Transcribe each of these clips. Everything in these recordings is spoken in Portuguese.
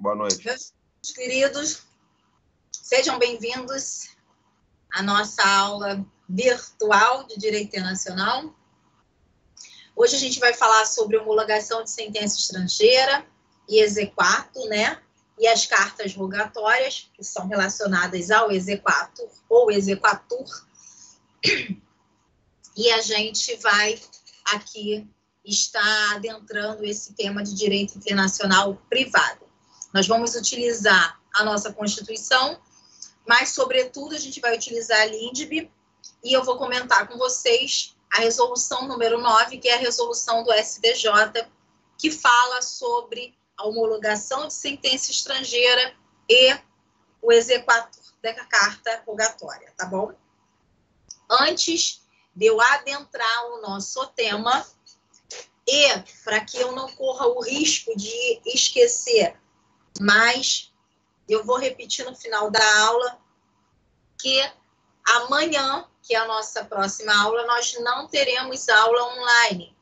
Boa noite. Meus queridos, sejam bem-vindos à nossa aula virtual de Direito Internacional. Hoje a gente vai falar sobre homologação de sentença estrangeira e exequatur, né? E as cartas rogatórias, que são relacionadas ao exequatur ou exequatur. E a gente vai aqui estar adentrando esse tema de direito internacional privado. Nós vamos utilizar a nossa Constituição, mas, sobretudo, a gente vai utilizar a LINDB, e eu vou comentar com vocês a resolução número 9, que é a resolução do STJ, que fala sobre a homologação de sentença estrangeira e o exequatur da carta rogatória, tá bom? Antes de eu adentrar o nosso tema, e para que eu não corra o risco de esquecer, mas eu vou repetir no final da aula que amanhã, que é a nossa próxima aula, nós não teremos aula online,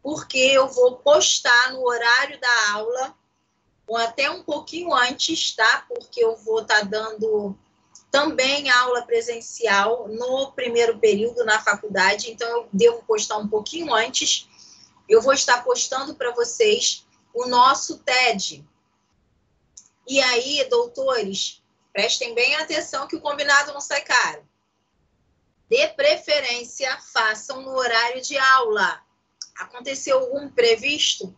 porque eu vou postar no horário da aula, ou até um pouquinho antes, tá? Porque eu vou estar dando também aula presencial no primeiro período na faculdade, então eu devo postar um pouquinho antes. Eu vou estar postando para vocês o nosso TED. E aí, doutores, prestem bem atenção que o combinado não sai caro. De preferência, façam no horário de aula. Aconteceu algum imprevisto?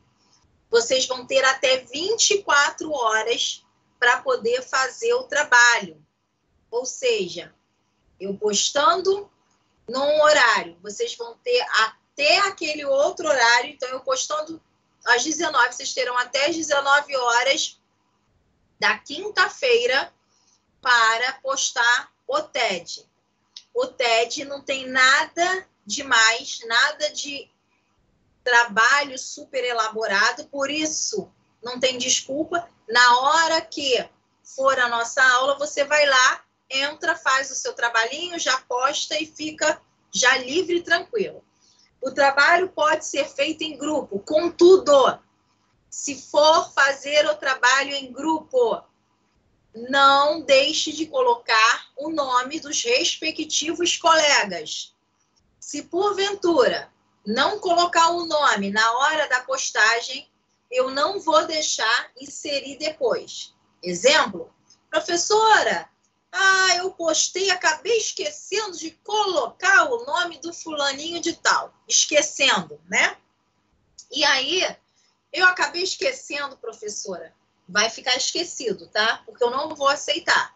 Vocês vão ter até 24 horas para poder fazer o trabalho. Ou seja, eu postando num horário, vocês vão ter até aquele outro horário. Então, eu postando às 19, vocês terão até as 19 horas da quinta-feira para postar o TED. O TED não tem nada demais, nada de trabalho super elaborado, por isso não tem desculpa. Na hora que for a nossa aula, você vai lá, entra, faz o seu trabalhinho, já posta e fica já livre e tranquilo. O trabalho pode ser feito em grupo, contudo, se for fazer o trabalho em grupo, não deixe de colocar o nome dos respectivos colegas. Se porventura não colocar o nome na hora da postagem, eu não vou deixar inserir depois. Exemplo, professora, eu postei, acabei esquecendo de colocar o nome do fulaninho de tal. Esquecendo, né? E aí, eu acabei esquecendo, professora. Vai ficar esquecido, tá? Porque eu não vou aceitar.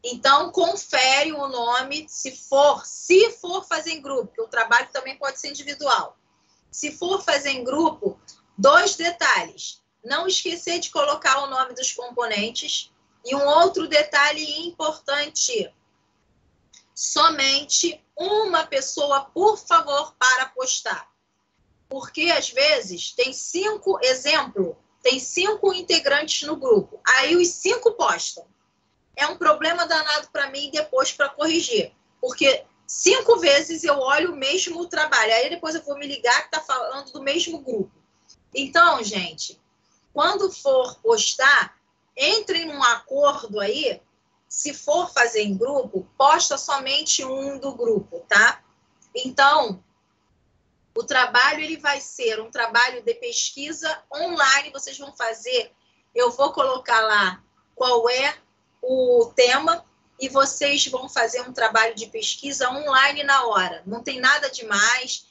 Então, confere o nome, se for fazer em grupo, porque o trabalho também pode ser individual. Se for fazer em grupo, 2 detalhes. Não esquecer de colocar o nome dos componentes. E um outro detalhe importante. Somente uma pessoa, por favor, para postar. Porque, às vezes, tem 5 integrantes no grupo. Aí os 5 postam. É um problema danado para mim depois para corrigir. Porque 5 vezes eu olho o mesmo trabalho. Aí depois eu vou me ligar que está falando do mesmo grupo. Então, gente, quando for postar, entre em um acordo aí. Se for fazer em grupo, posta somente um do grupo, tá? Então, o trabalho ele vai ser um trabalho de pesquisa online. Vocês vão fazer, eu vou colocar lá qual é o tema e vocês vão fazer um trabalho de pesquisa online na hora. Não tem nada demais.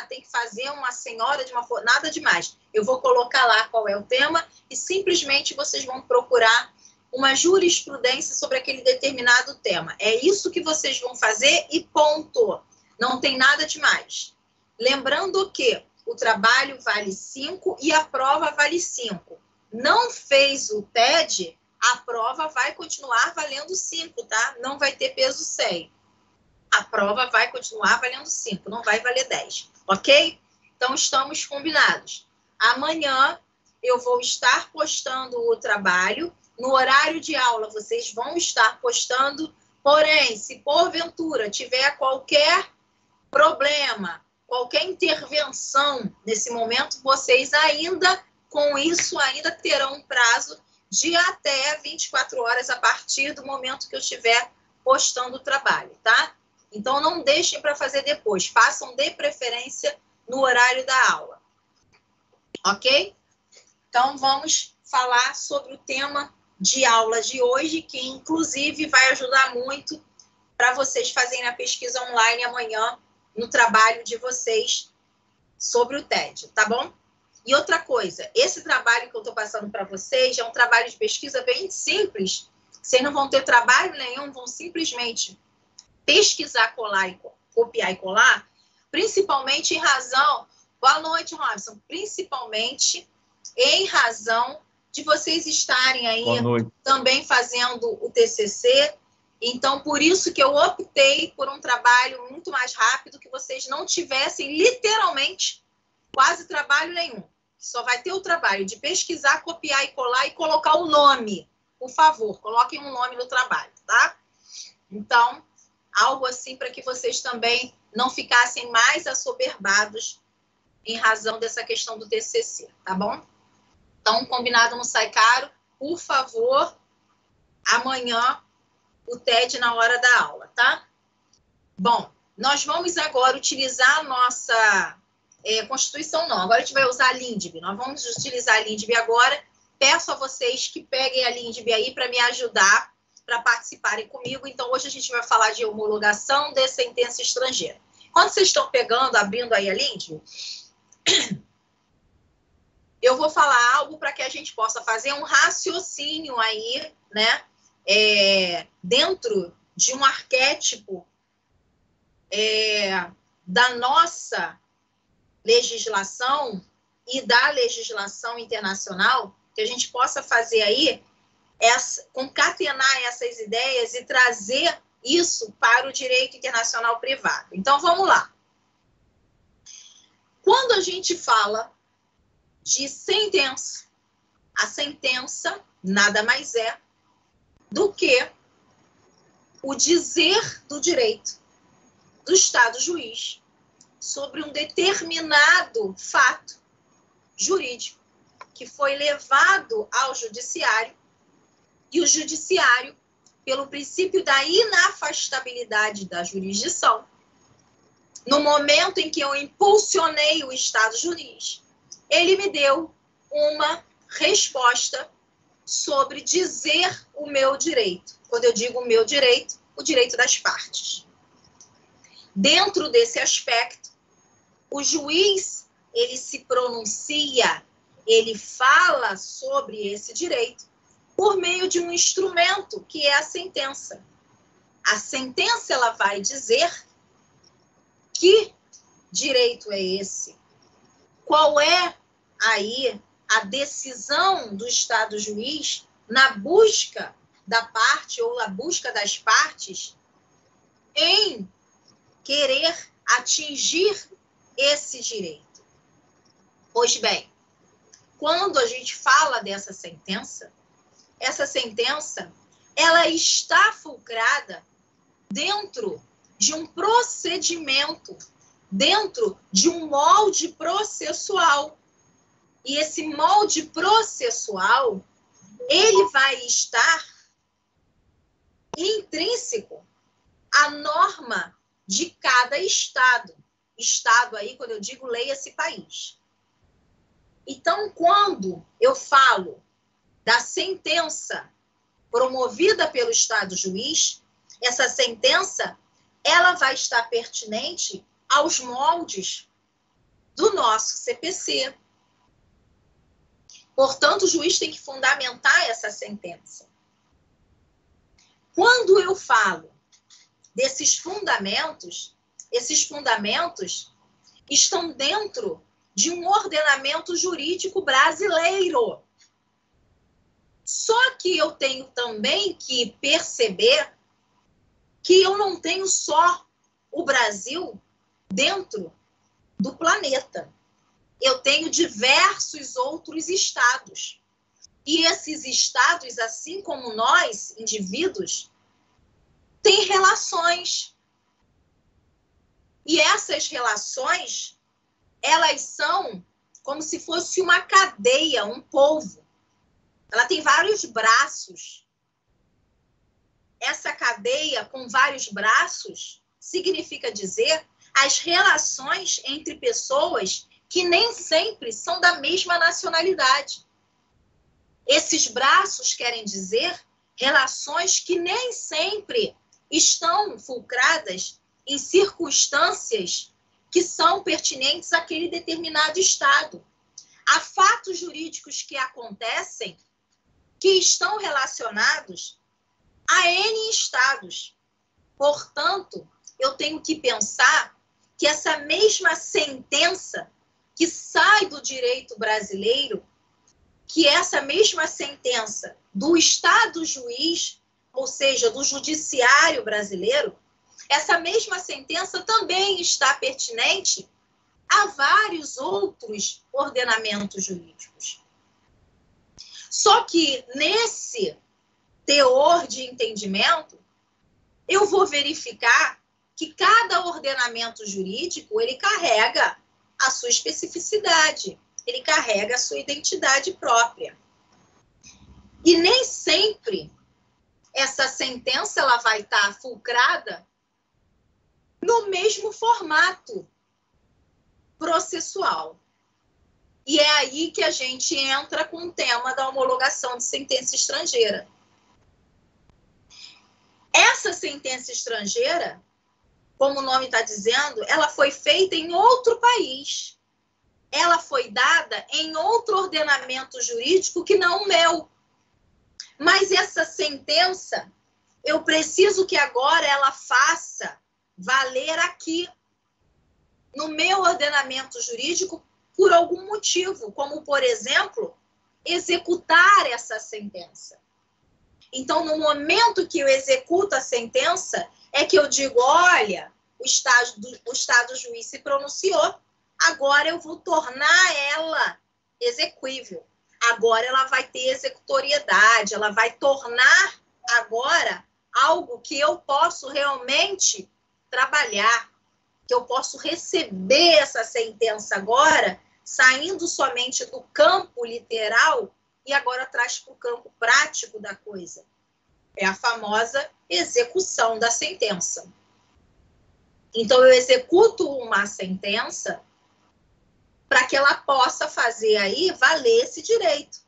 Tem que fazer uma senhora de uma... Nada demais. Eu vou colocar lá qual é o tema e simplesmente vocês vão procurar uma jurisprudência sobre aquele determinado tema. É isso que vocês vão fazer e ponto. Não tem nada demais. Lembrando que o trabalho vale 5 e a prova vale 5. Não fez o TED, a prova vai continuar valendo 5, tá? Não vai ter peso 100. A prova vai continuar valendo 5, não vai valer 10, ok? Então, estamos combinados. Amanhã eu vou estar postando o trabalho. No horário de aula, vocês vão estar postando. Porém, se porventura tiver qualquer problema, qualquer intervenção nesse momento, vocês ainda, com isso, ainda terão um prazo de até 24 horas a partir do momento que eu estiver postando o trabalho, tá? Então, não deixem para fazer depois. Façam de preferência no horário da aula. Ok? Então, vamos falar sobre o tema de aula de hoje, que inclusive vai ajudar muito para vocês fazerem a pesquisa online amanhã no trabalho de vocês sobre o TED, tá bom? E outra coisa, esse trabalho que eu estou passando para vocês é um trabalho de pesquisa bem simples. Vocês não vão ter trabalho nenhum, vão simplesmente pesquisar, colar e copiar e colar, principalmente em razão... Boa noite, Robson. Principalmente em razão de vocês estarem aí também fazendo o TCC. Então, por isso que eu optei por um trabalho muito mais rápido, que vocês não tivessem, literalmente, quase trabalho nenhum. Só vai ter o trabalho de pesquisar, copiar e colar e colocar o nome. Por favor, coloquem um nome no trabalho, tá? Então, algo assim para que vocês também não ficassem mais assoberbados em razão dessa questão do TCC, tá bom? Então, combinado não sai caro. Por favor, amanhã o TED na hora da aula, tá? Bom, nós vamos agora utilizar a nossa Constituição, não. Agora a gente vai usar a LINDB. Nós vamos utilizar a LINDB agora. Peço a vocês que peguem a LINDB aí para me ajudar, para participarem comigo. Então, hoje a gente vai falar de homologação de sentença estrangeira. Quando vocês estão pegando, abrindo aí a LINDB, eu vou falar algo para que a gente possa fazer um raciocínio aí, né? Dentro de um arquétipo da nossa legislação e da legislação internacional, que a gente possa fazer aí, concatenar essas ideias e trazer isso para o direito internacional privado. Então, vamos lá. Quando a gente fala de sentença, a sentença nada mais é do que o dizer do direito do Estado juiz sobre um determinado fato jurídico que foi levado ao judiciário e o judiciário, pelo princípio da inafastabilidade da jurisdição, no momento em que eu impulsionei o Estado juiz, ele me deu uma resposta sobre dizer o meu direito. Quando eu digo o meu direito, o direito das partes. Dentro desse aspecto, o juiz, ele se pronuncia, ele fala sobre esse direito por meio de um instrumento que é a sentença. A sentença, ela vai dizer que direito é esse, qual é aí a decisão do Estado juiz na busca da parte ou na busca das partes em querer atingir esse direito. Pois bem, quando a gente fala dessa sentença, essa sentença, ela está fulcrada dentro de um procedimento, dentro de um molde processual. E esse molde processual, ele vai estar intrínseco à norma de cada estado. Estado aí, quando eu digo leia-se país. Então, quando eu falo da sentença promovida pelo Estado juiz, essa sentença, ela vai estar pertinente aos moldes do nosso CPC. Portanto, o juiz tem que fundamentar essa sentença. Quando eu falo desses fundamentos, esses fundamentos estão dentro de um ordenamento jurídico brasileiro. Só que eu tenho também que perceber que eu não tenho só o Brasil dentro do planeta. Eu tenho diversos outros estados. E esses estados, assim como nós, indivíduos, têm relações. E essas relações, elas são como se fosse uma cadeia, um polvo. Ela tem vários braços. Essa cadeia com vários braços significa dizer as relações entre pessoas que nem sempre são da mesma nacionalidade. Esses braços querem dizer relações que nem sempre estão fulcradas em circunstâncias que são pertinentes àquele determinado estado. Há fatos jurídicos que acontecem que estão relacionados a N estados. Portanto, eu tenho que pensar que essa mesma sentença que sai do direito brasileiro, que essa mesma sentença do Estado juiz, ou seja, do judiciário brasileiro, essa mesma sentença também está pertinente a vários outros ordenamentos jurídicos. Só que nesse teor de entendimento, eu vou verificar que cada ordenamento jurídico, ele carrega a sua especificidade, ele carrega a sua identidade própria. E nem sempre essa sentença ela vai estar fulcrada no mesmo formato processual. E é aí que a gente entra com o tema da homologação de sentença estrangeira. Essa sentença estrangeira, como o nome está dizendo, ela foi feita em outro país. Ela foi dada em outro ordenamento jurídico que não o meu. Mas essa sentença, eu preciso que agora ela faça valer aqui, no meu ordenamento jurídico, por algum motivo, como, por exemplo, executar essa sentença. Então, no momento que eu executo a sentença, é que eu digo, olha, o Estado juiz se pronunciou, agora eu vou tornar ela exequível. Agora ela vai ter executoriedade, ela vai tornar agora algo que eu posso realmente trabalhar, que eu posso receber essa sentença agora, saindo somente do campo literal e agora traz para o campo prático da coisa. É a famosa execução da sentença. Então, eu executo uma sentença para que ela possa fazer aí valer esse direito.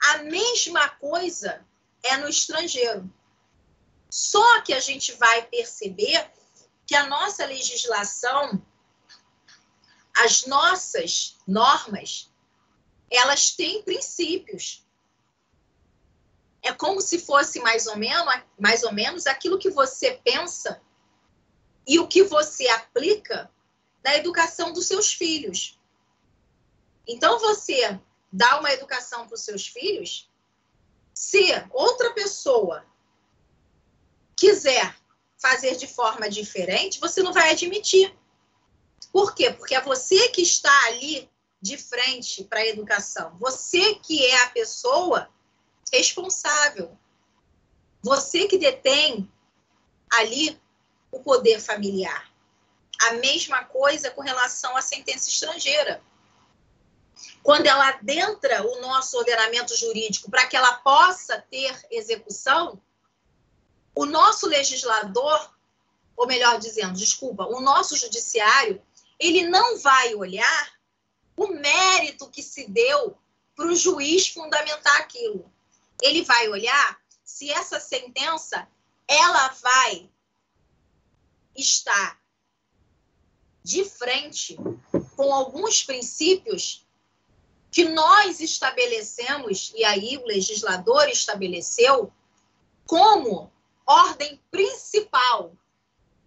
A mesma coisa é no estrangeiro. Só que a gente vai perceber que a nossa legislação, as nossas normas, elas têm princípios. É como se fosse mais ou menos aquilo que você pensa e o que você aplica na educação dos seus filhos. Então, você dá uma educação para os seus filhos, se outra pessoa quiser fazer de forma diferente, você não vai admitir. Por quê? Porque é você que está ali de frente para a educação. Você que é a pessoa responsável. Você que detém ali o poder familiar. A mesma coisa com relação à sentença estrangeira. Quando ela adentra o nosso ordenamento jurídico para que ela possa ter execução, o nosso legislador, ou melhor dizendo, desculpa, o nosso judiciário, ele não vai olhar o mérito que se deu para o juiz fundamentar aquilo. Ele vai olhar se essa sentença ela vai estar de frente com alguns princípios que nós estabelecemos, e aí o legislador estabeleceu, como ordem principal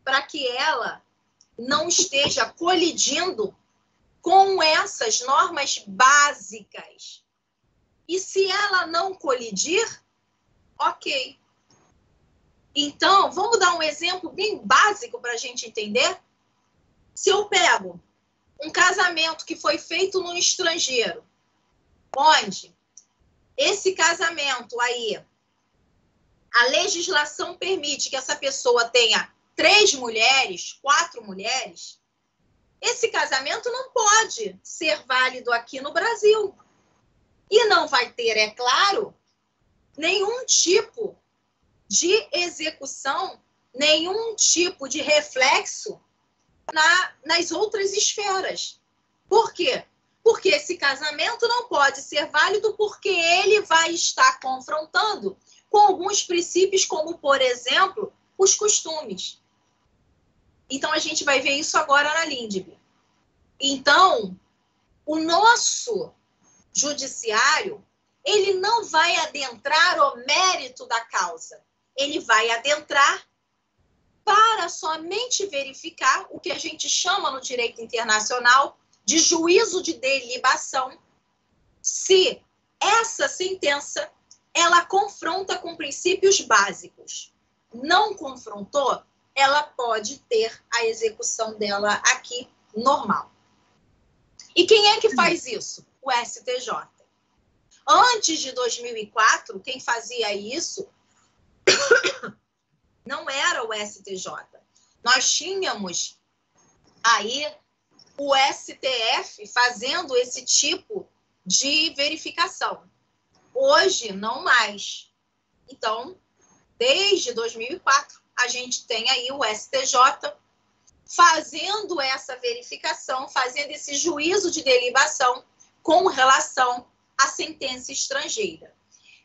para que ela não esteja colidindo com essas normas básicas. E se ela não colidir, ok. Então, vamos dar um exemplo bem básico para a gente entender? Se eu pego um casamento que foi feito no estrangeiro, onde esse casamento aí, a legislação permite que essa pessoa tenha 3 mulheres, 4 mulheres, esse casamento não pode ser válido aqui no Brasil. E não vai ter, é claro, nenhum tipo de execução, nenhum tipo de reflexo nas outras esferas. Por quê? Porque esse casamento não pode ser válido porque ele vai estar confrontando com alguns princípios, como, por exemplo, os costumes. Então, a gente vai ver isso agora na LINDB. Então, o nosso judiciário, ele não vai adentrar o mérito da causa. Ele vai adentrar para somente verificar o que a gente chama no direito internacional de juízo de delibação, se essa sentença ela confronta com princípios básicos. Não confrontou, ela pode ter a execução dela aqui normal. E quem é que faz isso? O STJ. Antes de 2004, quem fazia isso não era o STJ. Nós tínhamos aí o STF fazendo esse tipo de verificação. Hoje, não mais. Então, desde 2004, a gente tem aí o STJ fazendo essa verificação, fazendo esse juízo de delibação com relação à sentença estrangeira.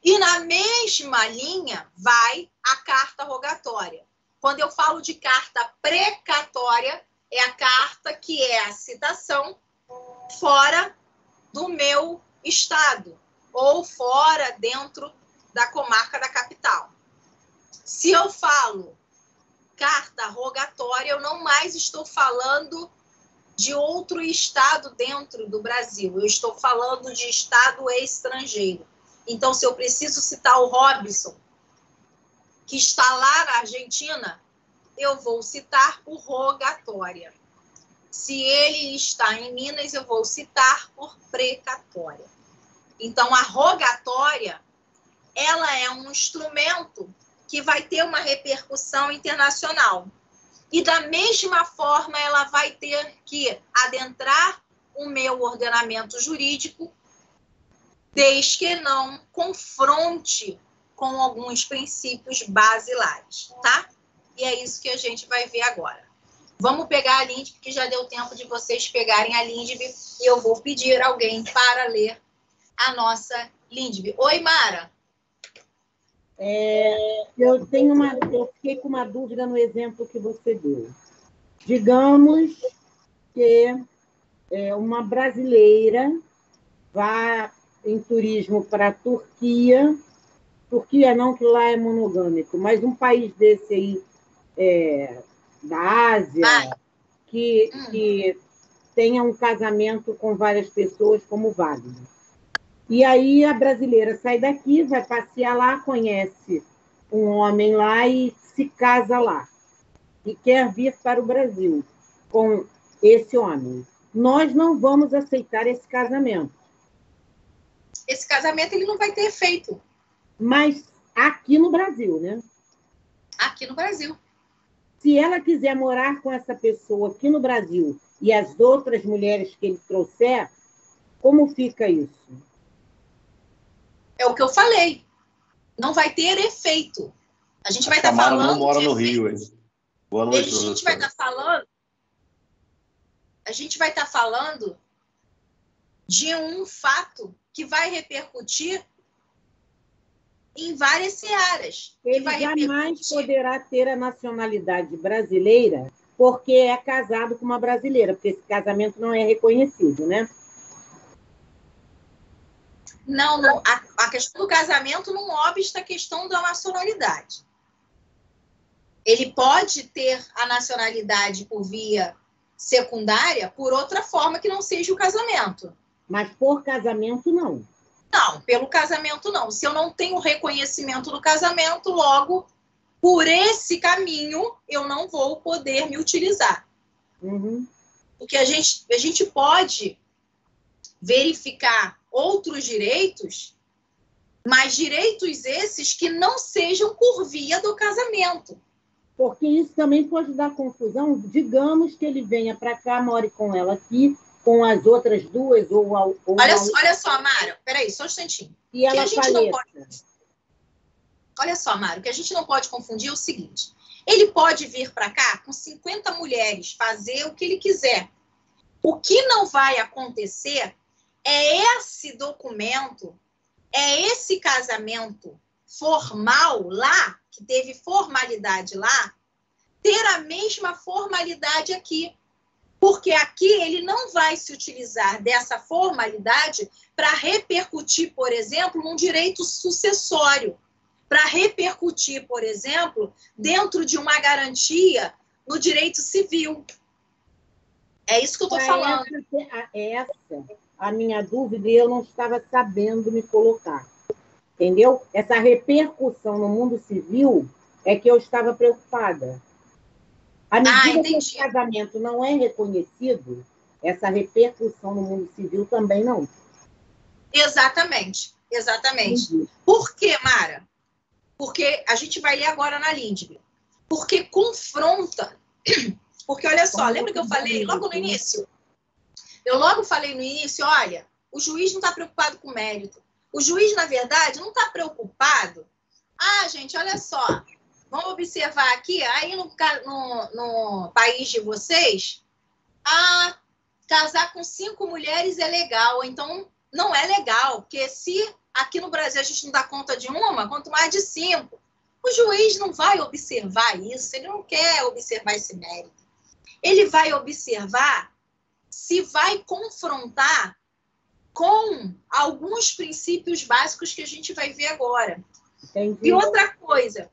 E na mesma linha vai a carta rogatória. Quando eu falo de carta precatória, é a carta que é a citação fora do meu estado ou fora dentro da comarca da capital. Se eu falo carta rogatória, eu não mais estou falando de outro estado dentro do Brasil. Eu estou falando de estado estrangeiro. Então, se eu preciso citar o Robson, que está lá na Argentina, eu vou citar por rogatória. Se ele está em Minas, eu vou citar por precatória. Então, a rogatória, ela é um instrumento que vai ter uma repercussão internacional. E, da mesma forma, ela vai ter que adentrar o meu ordenamento jurídico, desde que não confronte com alguns princípios basilares, tá? E é isso que a gente vai ver agora. Vamos pegar a LINDB, porque já deu tempo de vocês pegarem a LINDB, e eu vou pedir alguém para ler a nossa LINDB. Oi, Mara. Eu fiquei com uma dúvida no exemplo que você deu. Digamos que uma brasileira vá em turismo para a Turquia não, que lá é monogâmico, mas um país desse aí, da Ásia, que tenha um casamento com várias pessoas como válido. E aí a brasileira sai daqui, vai passear lá, conhece um homem lá e se casa lá. E quer vir para o Brasil com esse homem. Nós não vamos aceitar esse casamento. Esse casamento ele não vai ter efeito. Mas aqui no Brasil, né? Aqui no Brasil. Se ela quiser morar com essa pessoa aqui no Brasil e as outras mulheres que ele trouxer, como fica isso? É o que eu falei. Não vai ter efeito. A gente vai estar falando. Não mora no Rio, hein? Boa noite, a gente vai estar falando. A gente vai estar falando de um fato que vai repercutir em várias searas. Ele jamais poderá ter a nacionalidade brasileira porque é casado com uma brasileira, porque esse casamento não é reconhecido, né? Não, a questão do casamento não obsta a questão da nacionalidade. Ele pode ter a nacionalidade por via secundária por outra forma que não seja o casamento. Mas por casamento, não. Não, pelo casamento, não. Se eu não tenho reconhecimento do casamento, logo, por esse caminho, eu não vou poder me utilizar. Uhum. Porque a gente pode verificar outros direitos, mas direitos esses que não sejam por via do casamento. Porque isso também pode dar confusão. Digamos que ele venha para cá, more com ela aqui, com as outras duas? Olha só, Mara, peraí, só um instantinho. E ela Olha só, Mara, o que a gente não pode confundir é o seguinte: ele pode vir para cá com 50 mulheres, fazer o que ele quiser. O que não vai acontecer é esse documento, é esse casamento formal lá, que teve formalidade lá, ter a mesma formalidade aqui. Porque aqui ele não vai se utilizar dessa formalidade para repercutir, por exemplo, num direito sucessório, para repercutir, por exemplo, dentro de uma garantia no direito civil. É isso que eu estou falando. Essa a minha dúvida, e eu não estava sabendo me colocar. Entendeu? Essa repercussão no mundo civil é que eu estava preocupada. À medida que esse casamento não é reconhecido, essa repercussão no mundo civil também não. Exatamente. Entendi. Por quê, Mara? Porque a gente vai ler agora na Lindbe. Porque confronta. Porque, olha só, lembra que eu falei logo no início? Eu logo falei no início, olha, o juiz não está preocupado com mérito. O juiz, na verdade, não está preocupado. Ah, gente, olha só. Vamos observar aqui, aí no país de vocês, casar com 5 mulheres é legal. Então, não é legal, porque se aqui no Brasil a gente não dá conta de uma, quanto mais de 5. O juiz não vai observar isso, ele não quer observar esse mérito. Ele vai observar se vai confrontar com alguns princípios básicos que a gente vai ver agora. Entendi. E outra coisa,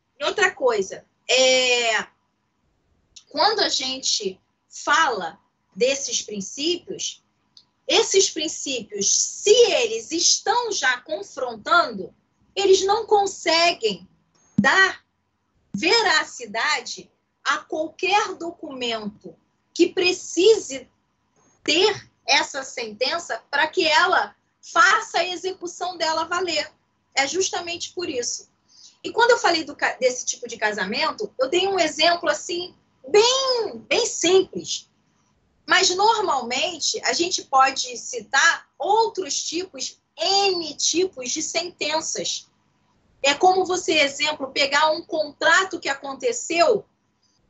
quando a gente fala desses princípios, se eles estão já confrontando, eles não conseguem dar veracidade a qualquer documento que precise ter essa sentença para que ela faça a execução dela valer. É justamente por isso. E quando eu falei desse tipo de casamento, eu dei um exemplo assim, bem simples. Mas, normalmente, a gente pode citar outros tipos, N tipos de sentenças. É como você, exemplo, pegar um contrato que aconteceu,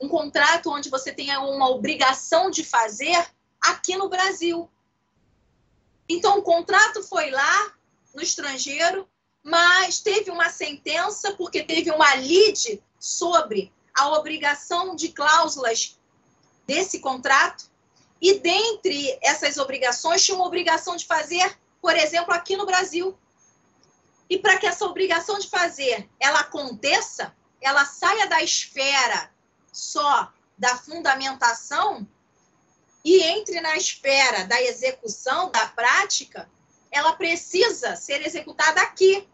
um contrato onde você tenha uma obrigação de fazer aqui no Brasil. Então, o contrato foi lá, no estrangeiro, mas teve uma sentença, porque teve uma lide sobre a obrigação de cláusulas desse contrato, e dentre essas obrigações, tinha uma obrigação de fazer, por exemplo, aqui no Brasil. E para que essa obrigação de fazer ela aconteça, ela saia da esfera só da fundamentação e entre na esfera da execução, da prática, ela precisa ser executada aqui.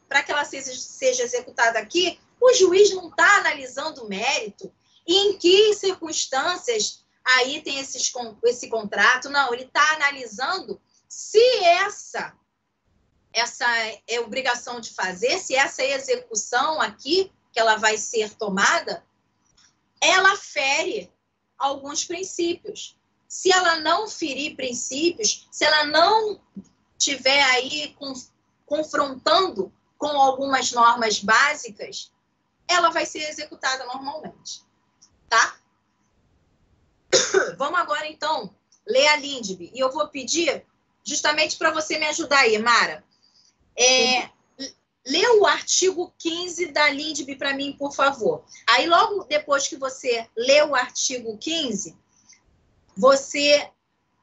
Para que ela seja executada aqui, o juiz não está analisando o mérito e em que circunstâncias aí tem esse contrato. Não, ele está analisando se essa é obrigação de fazer, se essa execução aqui, que ela vai ser tomada, ela fere alguns princípios. Se ela não ferir princípios, se ela não estiver aí confrontando com algumas normas básicas, ela vai ser executada normalmente. Tá? Vamos agora, então, ler a Lindbe. E eu vou pedir, justamente para você me ajudar aí, Mara. Lê o artigo 15 da Lindbe para mim, por favor. Aí, logo depois que você lê o artigo 15, você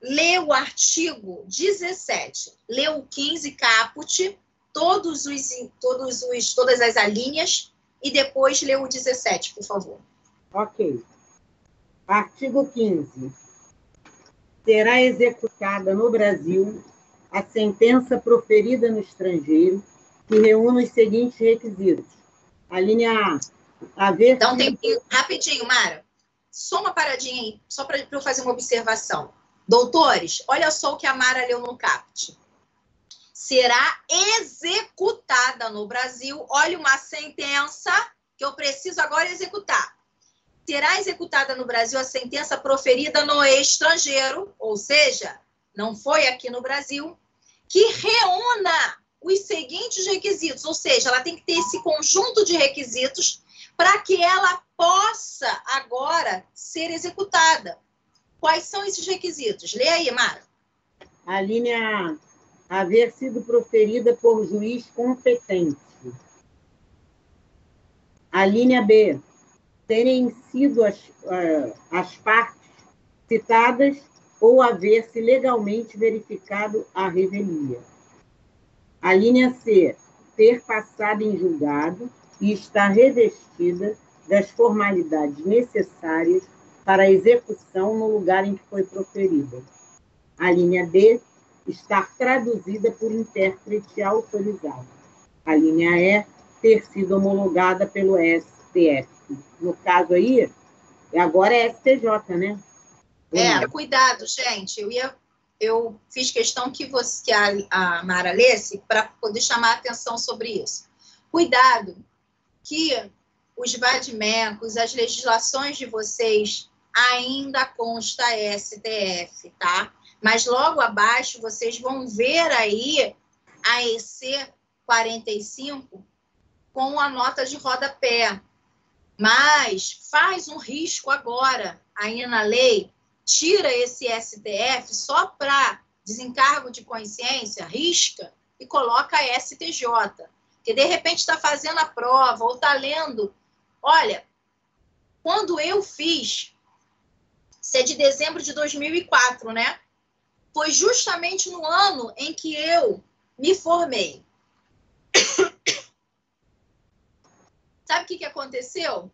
lê o artigo 17. Lê o 15 caput, todas as alíneas, e depois lê o 17, por favor. Ok. Artigo 15. Será executada no Brasil a sentença proferida no estrangeiro que reúne os seguintes requisitos. A linha A. Dá um tempinho, rapidinho, Mara. Só uma paradinha aí, só para eu fazer uma observação. Doutores, olha só o que a Mara leu no caput. Será executada no Brasil, olha uma sentença que eu preciso agora executar. Será executada no Brasil a sentença proferida no estrangeiro, ou seja, não foi aqui no Brasil, que reúna os seguintes requisitos, ou seja, ela tem que ter esse conjunto de requisitos para que ela possa agora ser executada. Quais são esses requisitos? Lê aí, Mara. A linha A, haver sido proferida por juiz competente. A linha B, terem sido as partes citadas ou haver-se legalmente verificado a revelia. A linha C, ter passado em julgado e estar revestida das formalidades necessárias para a execução no lugar em que foi proferida. A linha D, estar traduzida por intérprete autorizado. A linha E, ter sido homologada pelo STF. No caso aí, agora é STJ, né? Cuidado, gente. Eu fiz questão que a Mara lesse para poder chamar a atenção sobre isso. Cuidado, que os vademecums, as legislações de vocês ainda consta STF, tá? Mas logo abaixo vocês vão ver aí a EC 45 com a nota de rodapé. Mas faz um risco agora aí na lei, tira esse STF só para desencargo de consciência, risca e coloca STJ. Porque de repente está fazendo a prova ou está lendo. Olha, quando eu fiz, isso é de dezembro de 2004, né? Foi justamente no ano em que eu me formei. Sabe o que aconteceu?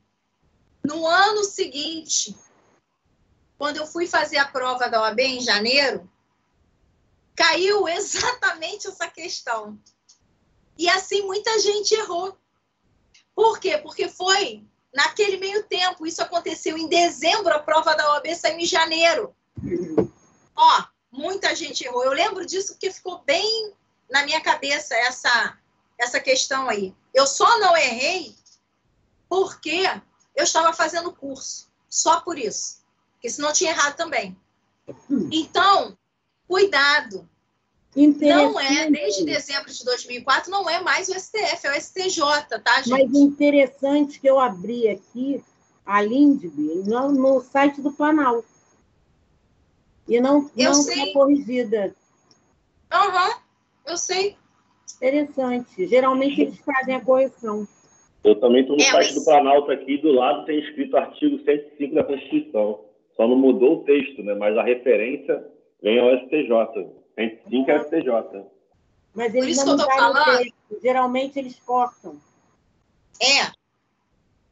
No ano seguinte, quando eu fui fazer a prova da OAB em janeiro, caiu exatamente essa questão. E assim, muita gente errou. Por quê? Porque foi naquele meio tempo. Isso aconteceu em dezembro, a prova da OAB saiu em janeiro. Ó, muita gente errou. Eu lembro disso porque ficou bem na minha cabeça essa questão aí. Eu só não errei porque eu estava fazendo curso. Só por isso. Porque senão eu tinha errado também. Então, cuidado. Não é, desde dezembro de 2004, não é mais o STF, é o STJ, tá, gente? Mas interessante que eu abri aqui a LINDB no site do Planalto. E não foi corrigida. Eu sei. Interessante. Geralmente eles fazem a correção. Eu também estou no site do Planalto aqui, do lado tem escrito artigo 105 da Constituição. Só não mudou o texto, né? Mas a referência vem ao STJ. 105 é STJ. Mas eles não mudaram o texto. Geralmente eles cortam.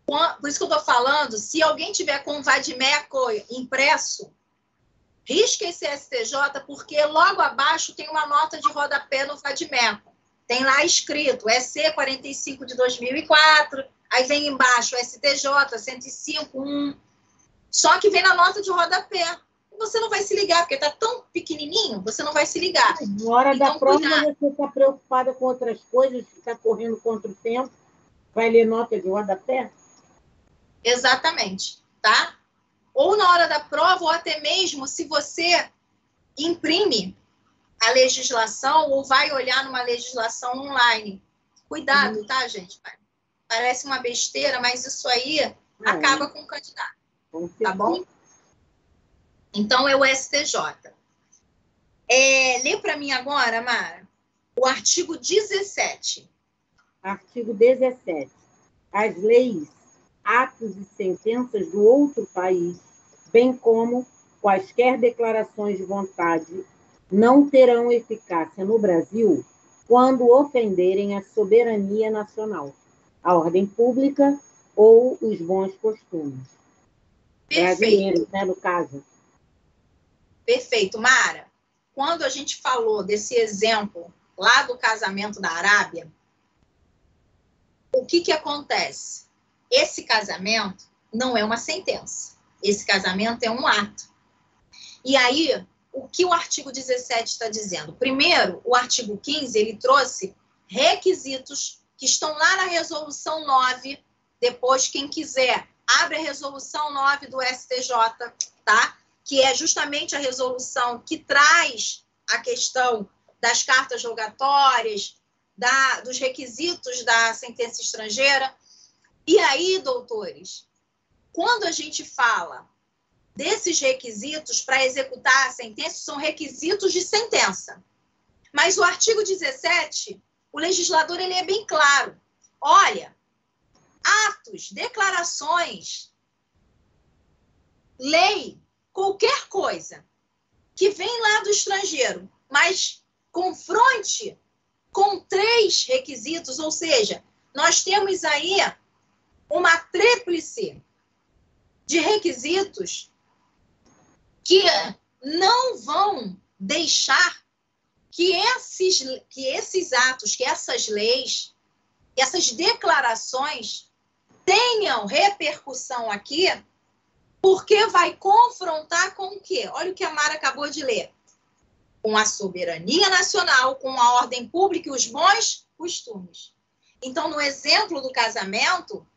Por isso que eu estou falando, se alguém tiver com um vadimeco impresso, risca esse STJ, porque logo abaixo tem uma nota de rodapé no vadimeco. Tem lá escrito EC 45 de 2004, aí vem embaixo STJ 105.1, só que vem na nota de rodapé. Você não vai se ligar, porque está tão pequenininho, você não vai se ligar. Na hora da prova, você está preocupada com outras coisas, está correndo contra o tempo, vai ler nota de rodapé? Exatamente, tá? Ou na hora da prova, ou até mesmo se você imprime a legislação ou vai olhar numa legislação online. Cuidado, tá, gente? Parece uma besteira, mas isso aí acaba com o candidato. Tá bom? Então, é o STJ. Lê para mim agora, Mara, o artigo 17. Artigo 17. As leis, atos e sentenças do outro país, bem como quaisquer declarações de vontade, não terão eficácia no Brasil quando ofenderem a soberania nacional, a ordem pública ou os bons costumes. Brasileiros, né, no caso. Perfeito. Mara, quando a gente falou desse exemplo lá do casamento da Arábia, o que acontece? Esse casamento não é uma sentença. Esse casamento é um ato. E aí, o que o artigo 17 está dizendo? Primeiro, o artigo 15, ele trouxe requisitos que estão lá na resolução 9. Depois, quem quiser, abre a resolução 9 do STJ, tá? que é justamente a resolução que traz a questão das cartas rogatórias, dos requisitos da sentença estrangeira. E aí, doutores, quando a gente fala desses requisitos para executar a sentença, são requisitos de sentença. Mas o artigo 17, o legislador ele é bem claro. Olha, atos, declarações, lei, qualquer coisa que vem lá do estrangeiro, mas confronte com 3 requisitos, ou seja, nós temos aí uma tríplice de requisitos que não vão deixar que esses atos, que essas leis, essas declarações tenham repercussão aqui, porque vai confrontar com o quê? Olha o que a Mara acabou de ler. Com a soberania nacional, com a ordem pública e os bons costumes. Então, no exemplo do casamento,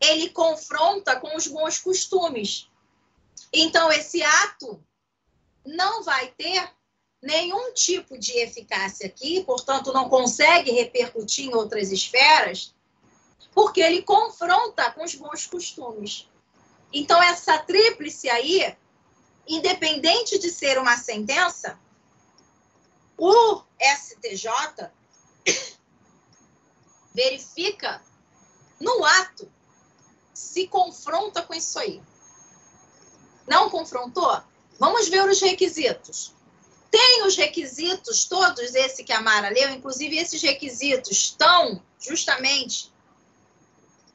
ele confronta com os bons costumes. Então, esse ato não vai ter nenhum tipo de eficácia aqui, portanto, não consegue repercutir em outras esferas, porque ele confronta com os bons costumes. Então, essa tríplice aí, independente de ser uma sentença, o STJ verifica no ato se confronta com isso aí. Não confrontou? Vamos ver os requisitos. Tem os requisitos, todos esse que a Mara leu, inclusive esses requisitos estão justamente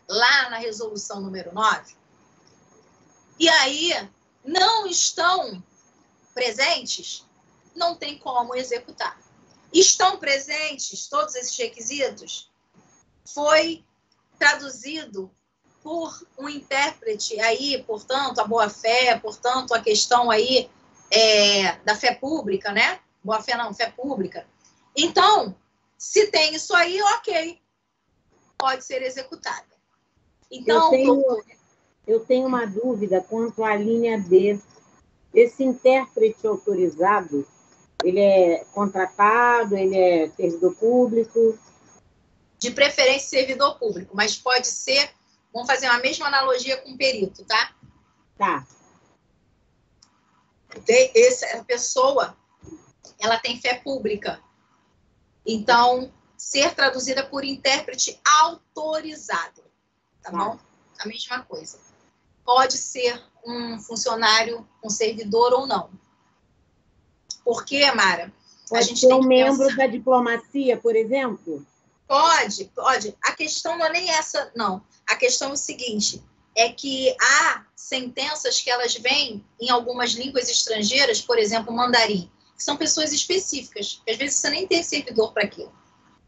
lá na resolução número 9. E aí, não estão presentes, não tem como executar. Estão presentes todos esses requisitos? Foi traduzido por um intérprete aí, portanto, a boa-fé, portanto, a questão aí da fé pública, né? Boa-fé não, fé pública. Então, se tem isso aí, ok, pode ser executada. Então, eu tenho uma dúvida quanto à linha D. Esse intérprete autorizado, ele é contratado, ele é servidor público? De preferência, servidor público, mas pode ser, vamos fazer uma mesma analogia com o perito, tá? Tá. Essa pessoa, ela tem fé pública. Então, ser traduzida por intérprete autorizado, tá bom? A mesma coisa. Pode ser um funcionário, um servidor ou não. Por quê, Mara? Pode ser um membro da diplomacia, por exemplo? Pode. A questão não é nem essa, não. A questão é o seguinte, é que há sentenças que elas vêm em algumas línguas estrangeiras, por exemplo, mandarim, que são pessoas específicas, que às vezes você nem tem servidor para aquilo.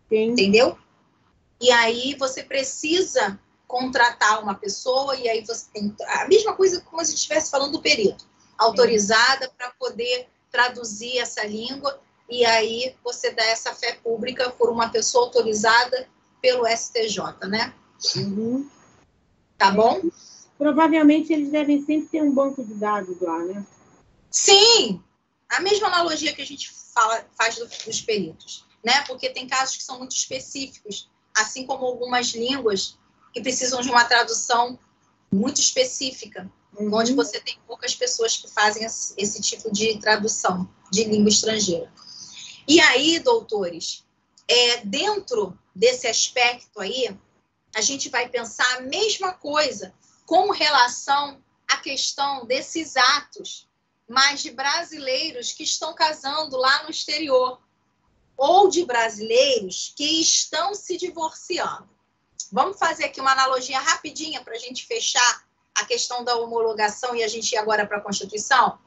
Sim. Entendeu? E aí você precisa contratar uma pessoa, e aí você tem a mesma coisa como se estivesse falando do perito, autorizada para poder traduzir essa língua, e aí você dá essa fé pública por uma pessoa autorizada pelo STJ, né? Uhum. Tá bom? Provavelmente eles devem sempre ter um banco de dados lá, né? Sim! A mesma analogia que a gente faz dos peritos, né? Porque tem casos que são muito específicos, assim como algumas línguas que precisam de uma tradução muito específica, onde você tem poucas pessoas que fazem esse tipo de tradução de língua estrangeira. E aí, doutores, dentro desse aspecto aí, a gente vai pensar a mesma coisa com relação à questão desses atos, mas de brasileiros que estão casando lá no exterior, ou de brasileiros que estão se divorciando. Vamos fazer aqui uma analogia rapidinha para a gente fechar a questão da homologação e a gente ir agora para a Constituição?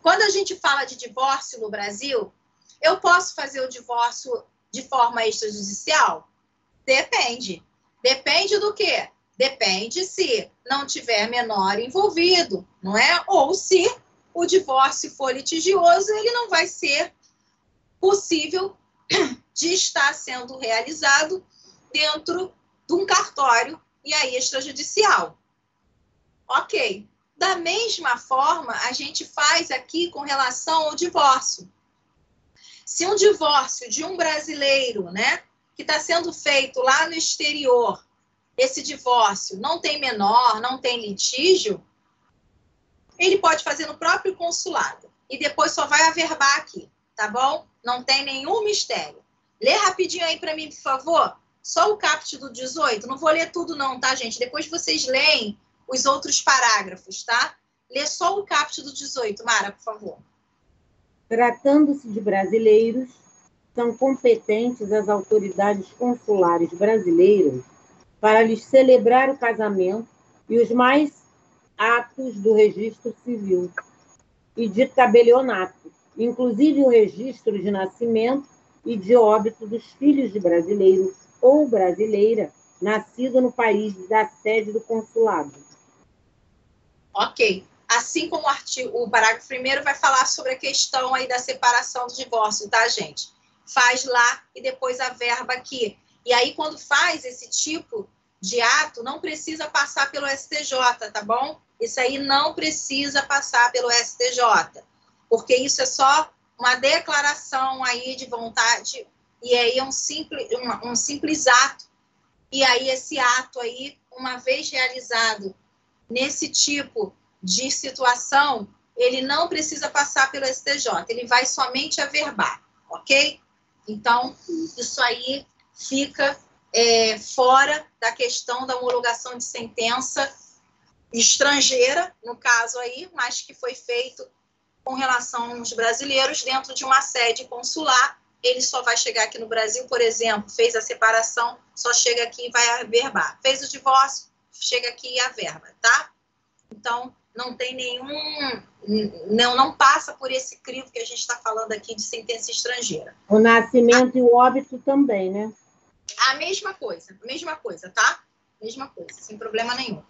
Quando a gente fala de divórcio no Brasil, eu posso fazer o divórcio de forma extrajudicial? Depende. Depende do quê? Depende se não tiver menor envolvido, não é? Ou se o divórcio for litigioso, ele não vai ser possível de estar sendo realizado dentro de um cartório e aí extrajudicial. Ok. Da mesma forma, a gente faz aqui com relação ao divórcio. Se um divórcio de um brasileiro, né, que está sendo feito lá no exterior, esse divórcio não tem menor, não tem litígio, ele pode fazer no próprio consulado. E depois só vai averbar aqui, tá bom? Não tem nenhum mistério. Lê rapidinho aí para mim, por favor. Só o caput do 18. Não vou ler tudo não, tá, gente? Depois vocês leem os outros parágrafos, tá? Lê só o caput do 18, Mara, por favor. Tratando-se de brasileiros, são competentes as autoridades consulares brasileiras para lhes celebrar o casamento e os mais atos do registro civil e de tabelionato, inclusive o registro de nascimento e de óbito dos filhos de brasileiro ou brasileira nascido no país da sede do consulado. Ok. Assim como o parágrafo 1º vai falar sobre a questão aí da separação do divórcio, tá, gente? Faz lá e depois averba aqui. E aí, quando faz esse tipo de ato, não precisa passar pelo STJ, tá bom? Isso aí não precisa passar pelo STJ, porque isso é só uma declaração aí de vontade, e aí é um simples ato. E aí, esse ato aí, uma vez realizado nesse tipo de situação, ele não precisa passar pelo STJ, ele vai somente averbar, ok? Então, isso aí fica fora da questão da homologação de sentença estrangeira, no caso aí, mas que foi feito com relação aos brasileiros dentro de uma sede consular. Ele só vai chegar aqui no Brasil, por exemplo, fez a separação, só chega aqui e vai averbar. Fez o divórcio, chega aqui e averba, tá? Então, não tem não passa por esse crivo que a gente está falando aqui de sentença estrangeira. O nascimento e o óbito também, né? A mesma coisa, tá? Mesma coisa, sem problema nenhum.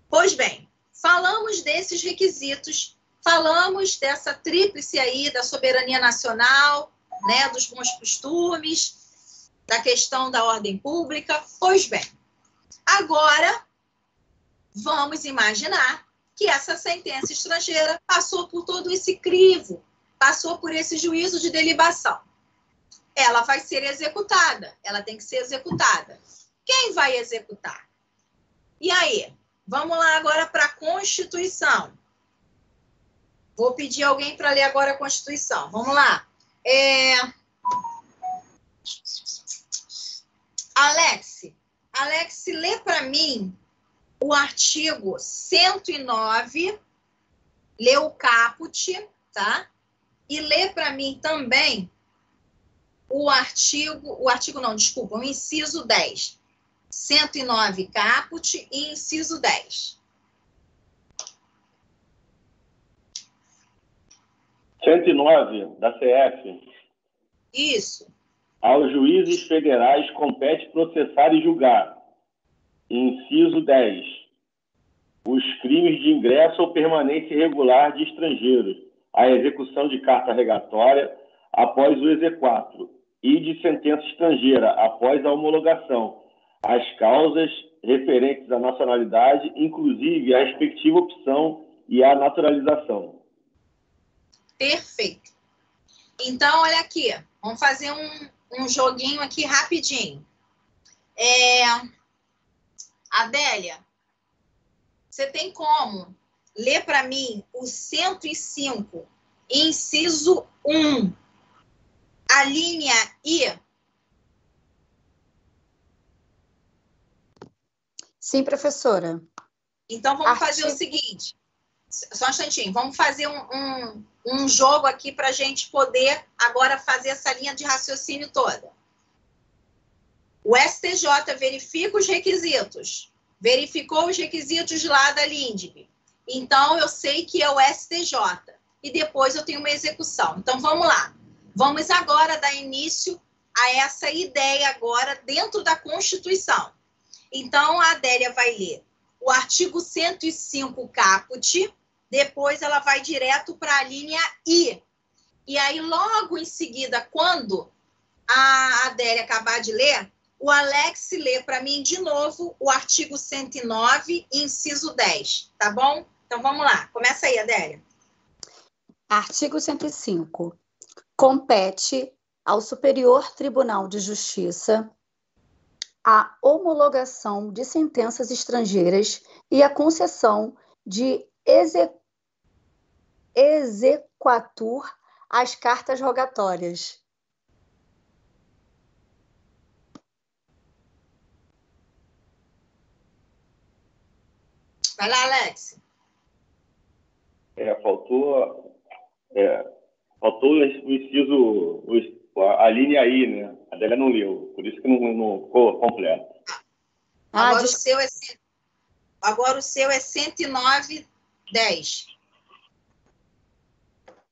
Pois bem, falamos desses requisitos, falamos dessa tríplice aí da soberania nacional, né, dos bons costumes, da questão da ordem pública. Pois bem, agora vamos imaginar que essa sentença estrangeira passou por todo esse crivo, passou por esse juízo de delibação. Ela vai ser executada, ela tem que ser executada. Quem vai executar? E aí? Vamos lá agora para a Constituição. Vou pedir alguém para ler agora a Constituição. Vamos lá. Alex, lê para mim o artigo 109, lê o caput, tá? E lê para mim também o inciso 10. 109 caput e inciso 10. 109 da CF. Isso. Aos juízes federais compete processar e julgar. Inciso 10. Os crimes de ingresso ou permanência irregular de estrangeiros, a execução de carta regatória após o exequatur e de sentença estrangeira após a homologação, as causas referentes à nacionalidade, inclusive a respectiva opção e a naturalização. Perfeito. Então, olha aqui, vamos fazer um joguinho aqui rapidinho. Adélia, você tem como ler para mim o 105, inciso 1, a linha I? Sim, professora. Então, vamos fazer o seguinte. Só um instantinho. Vamos fazer um jogo aqui para a gente poder agora fazer essa linha de raciocínio toda. O STJ verifica os requisitos. Verificou os requisitos lá da LINDB. Então, eu sei que é o STJ. E depois eu tenho uma execução. Então, vamos lá. Vamos agora dar início a essa ideia agora dentro da Constituição. Então, a Adélia vai ler o artigo 105 caput, depois ela vai direto para a linha I. E aí, logo em seguida, quando a Adélia acabar de ler, o Alex lê para mim de novo o artigo 109, inciso 10, tá bom? Então, vamos lá. Começa aí, Adélia. Artigo 105. Compete ao Superior Tribunal de Justiça a homologação de sentenças estrangeiras e a concessão de exequatur às cartas rogatórias. Vai lá, Alex. Faltou o inciso, a linha aí, né? A Adélia não leu, por isso que não ficou completo. Agora o seu é 109, 10.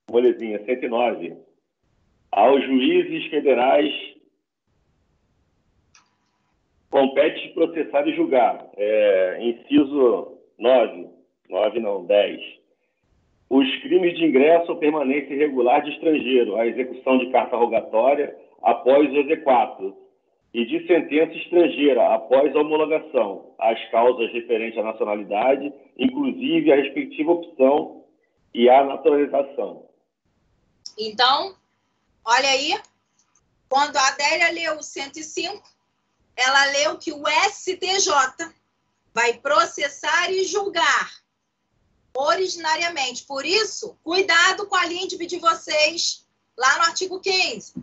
Molezinha, 109. Aos juízes federais compete processar e julgar. Inciso 9. 9 não, 10. Os crimes de ingresso ou permanência irregular de estrangeiro, a execução de carta rogatória após o exequatur e de sentença estrangeira após a homologação, as causas referentes à nacionalidade, inclusive a respectiva opção e a naturalização. Então, olha aí, quando a Adélia leu o 105, ela leu que o STJ vai processar e julgar originariamente. Por isso, cuidado com a LINDB de vocês lá no artigo 15,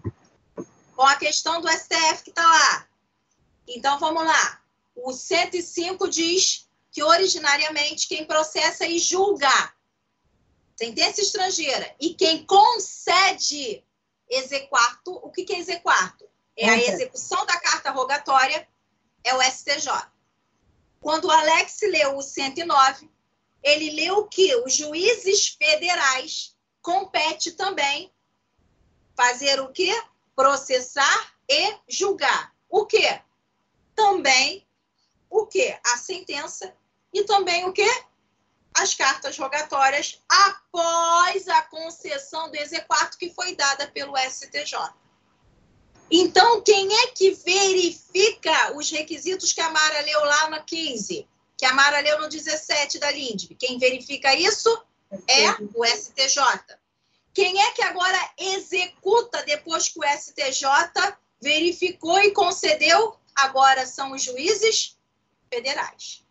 com a questão do STF que está lá. Então, vamos lá. O 105 diz que originariamente quem processa e julga sentença estrangeira e quem concede exequatur, o que é exequatur? É a execução da carta rogatória, é o STJ. Quando o Alex leu o 109, ele leu que os juízes federais compete também fazer o quê? Processar e julgar. O quê? Também o quê? A sentença e também o quê? As cartas rogatórias após a concessão do exequatur que foi dada pelo STJ. Então, quem é que verifica os requisitos que a Mara leu lá no 15? Que a Mara leu no 17 da LINDB? Quem verifica isso é o STJ. Quem é que agora executa depois que o STJ verificou e concedeu? Agora são os juízes federais.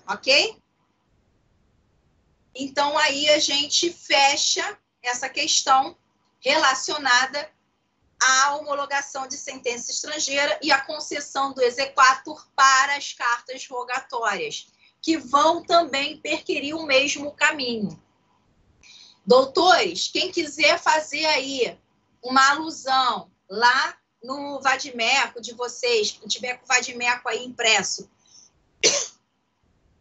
Ok? Então, aí a gente fecha essa questão relacionada à homologação de sentença estrangeira e à concessão do exequatur para as cartas rogatórias, que vão também perquirir o mesmo caminho. Doutores, quem quiser fazer aí uma alusão lá no vadimeco de vocês, quem tiver com o vadimeco aí impresso,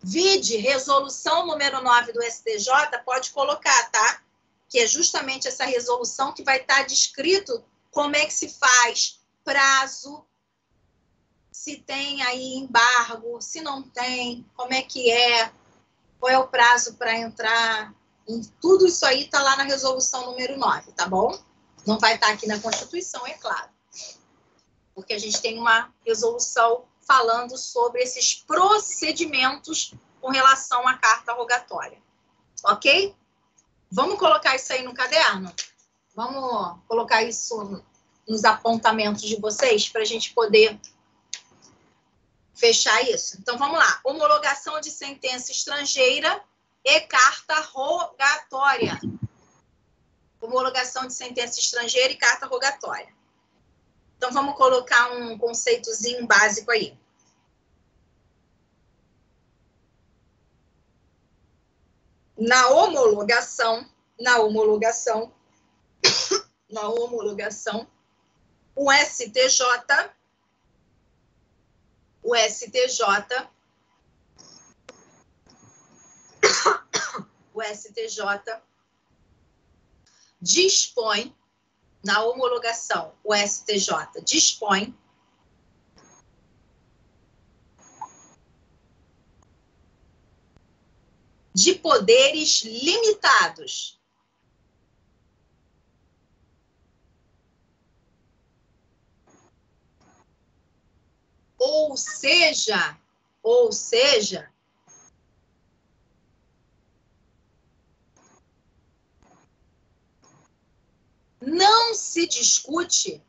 vide resolução número 9 do STJ, pode colocar, tá? Que é justamente essa resolução que vai estar descrito como é que se faz, prazo, se tem aí embargo, se não tem, como é que é, qual é o prazo para entrar, tudo isso aí está lá na resolução número 9, tá bom? Não vai estar aqui na Constituição, é claro. Porque a gente tem uma resolução falando sobre esses procedimentos com relação à carta rogatória. Ok? Vamos colocar isso aí no caderno? Vamos colocar isso nos apontamentos de vocês para a gente poder fechar isso. Então, vamos lá. Homologação de sentença estrangeira e carta rogatória. Homologação de sentença estrangeira e carta rogatória. Então, vamos colocar um conceitozinho básico aí. Na homologação, o STJ dispõe, na homologação, o STJ dispõe de poderes limitados Ou seja, não se discute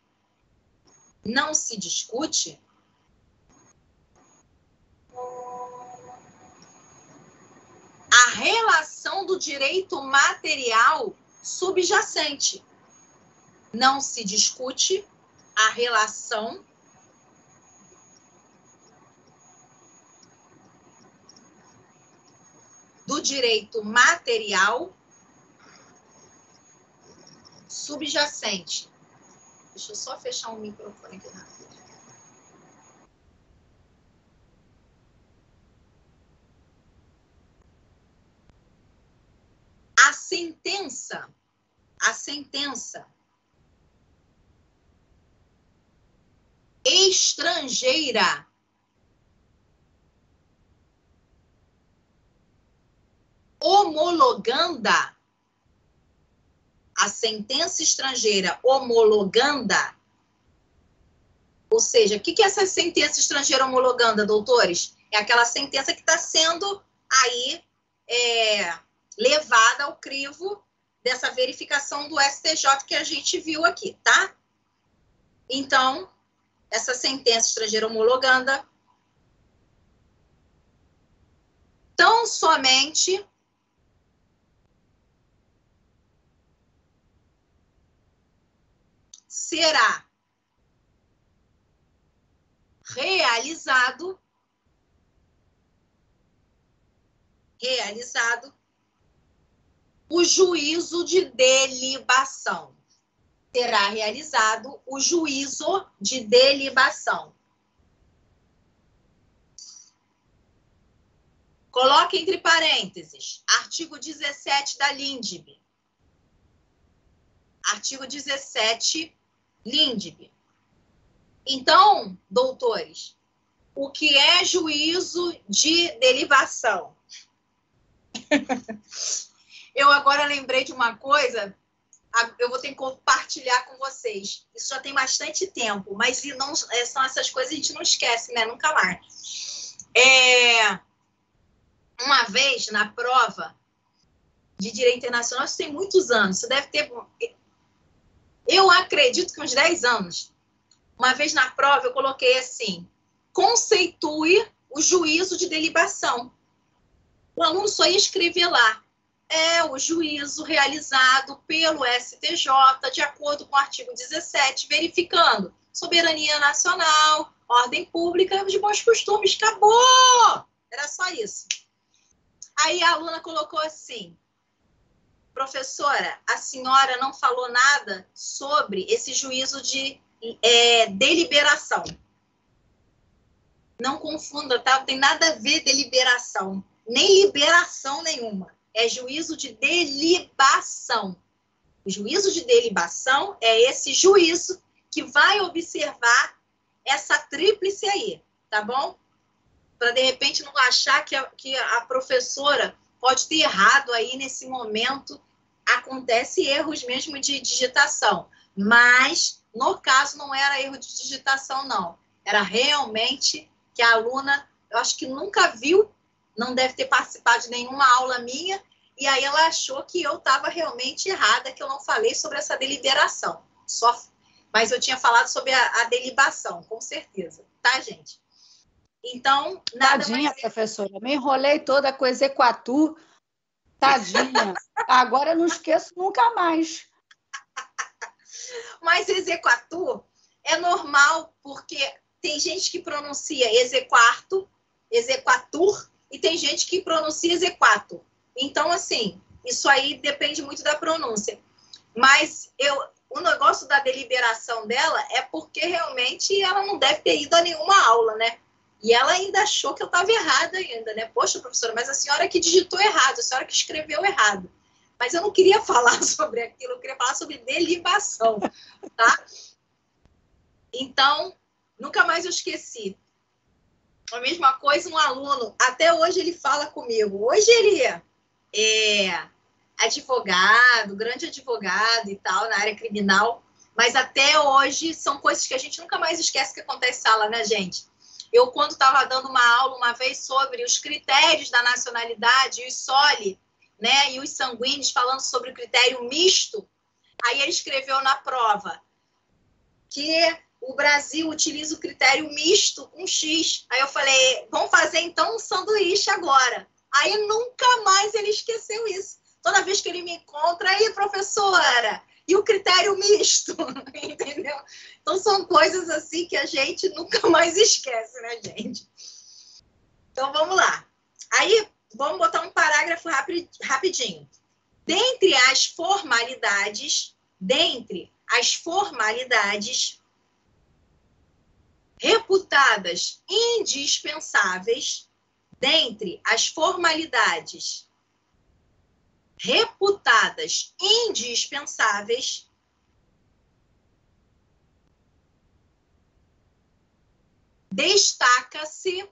a relação do direito material subjacente. Não se discute a relação do direito material subjacente. Deixa eu só fechar o microfone aqui rápido. A sentença estrangeira homologanda, ou seja, o que é essa sentença estrangeira homologanda, doutores? É aquela sentença que está sendo aí levada ao crivo dessa verificação do STJ que a gente viu aqui, tá? Então, essa sentença estrangeira homologanda tão somente será realizado o juízo de delibação. Será realizado o juízo de delibação. Coloque entre parênteses, artigo 17 da LINDB. Artigo 17, LINDB. Então, doutores, o que é juízo de delibação? Eu agora lembrei de uma coisa, eu vou ter que compartilhar com vocês. Isso já tem bastante tempo, mas não, são essas coisas que a gente não esquece, né? Nunca mais. Uma vez, na prova de Direito Internacional, isso tem muitos anos, isso deve ter... Eu acredito que uns 10 anos. Uma vez na prova, eu coloquei assim, conceitue o juízo de delibação. O aluno só ia escrever lá. É o juízo realizado pelo STJ, de acordo com o artigo 17, verificando soberania nacional, ordem pública, de bons costumes. Acabou! Era só isso. Aí a aluna colocou assim, professora, a senhora não falou nada sobre esse juízo de deliberação. Não confunda, tá? Não tem nada a ver deliberação, nem liberação nenhuma. É juízo de delibação. O juízo de delibação é esse juízo que vai observar essa tríplice aí, tá bom? Para, de repente, não achar que a professora pode ter errado aí nesse momento. Acontece erros mesmo de digitação. Mas, no caso, não era erro de digitação, não. Era realmente que a aluna, eu acho que nunca viu, não deve ter participado de nenhuma aula minha, e aí ela achou que eu estava realmente errada, que eu não falei sobre essa deliberação. Mas eu tinha falado sobre a delibação, com certeza. Tá, gente? Então, nada Tadinha, mais... professora, me enrolei toda com exequatur. Tadinha. Agora eu não esqueço nunca mais. Mas exequatur é normal, porque tem gente que pronuncia exequatur, e tem gente que pronuncia exequatur. Então, assim, isso aí depende muito da pronúncia. Mas o negócio da deliberação dela é porque realmente ela não deve ter ido a nenhuma aula, né? E ela ainda achou que eu estava errada ainda, né? Poxa, professora, mas a senhora que digitou errado, a senhora que escreveu errado. Mas eu não queria falar sobre aquilo, eu queria falar sobre delibação, tá? Então, nunca mais eu esqueci. A mesma coisa, um aluno, até hoje ele fala comigo. Hoje ele é advogado, grande advogado e tal, na área criminal, mas até hoje são coisas que a gente nunca mais esquece que acontece em sala, né, gente? Eu, quando estava dando uma aula uma vez sobre os critérios da nacionalidade, e os SOLE, né, e os sanguíneos, falando sobre o critério misto, aí ele escreveu na prova que o Brasil utiliza o critério misto, um X. Aí eu falei, vamos fazer então um sanduíche agora. Aí nunca mais ele esqueceu isso. Toda vez que ele me encontra, aí, professora, e o critério misto, entendeu? Então, são coisas assim que a gente nunca mais esquece, né, gente? Então, vamos lá. Aí, vamos botar um parágrafo rapidinho. Dentre as formalidades reputadas indispensáveis, dentre as formalidades reputadas indispensáveis, destaca-se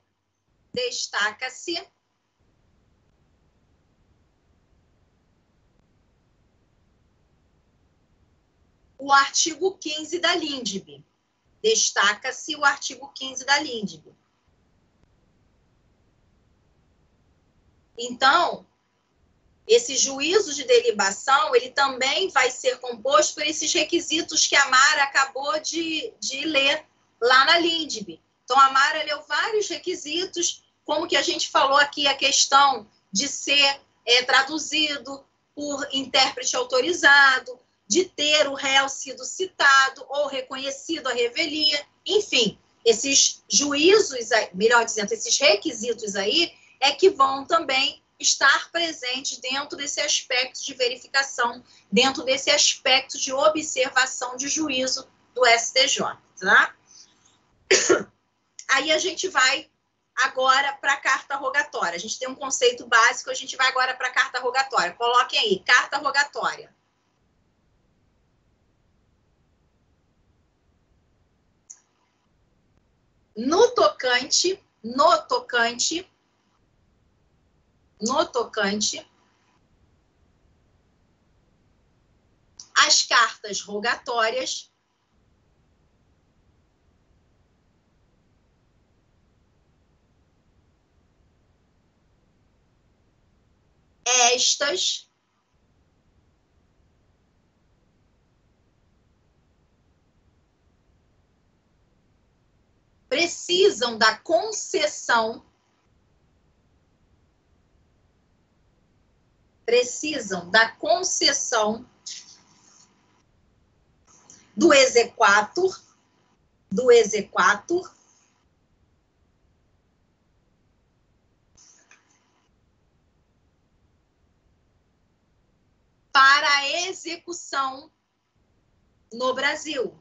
o artigo 15 da LINDB. Destaca-se o artigo 15 da LINDB. Então, esse juízo de delibação, ele também vai ser composto por esses requisitos que a Mara acabou de ler lá na LINDB. Então, a Mara leu vários requisitos, como que a gente falou aqui, a questão de ser traduzido por intérprete autorizado, de ter o réu sido citado ou reconhecido a revelia, enfim, esses juízos, melhor dizendo, esses requisitos aí, é que vão também estar presentes dentro desse aspecto de verificação, dentro desse aspecto de observação de juízo do STJ, tá? Aí a gente vai agora para a carta rogatória. A gente tem um conceito básico, a gente vai agora para a carta rogatória. Coloquem aí, carta rogatória. No tocante às cartas rogatórias, estas precisam da concessão do exequatur para a execução no Brasil.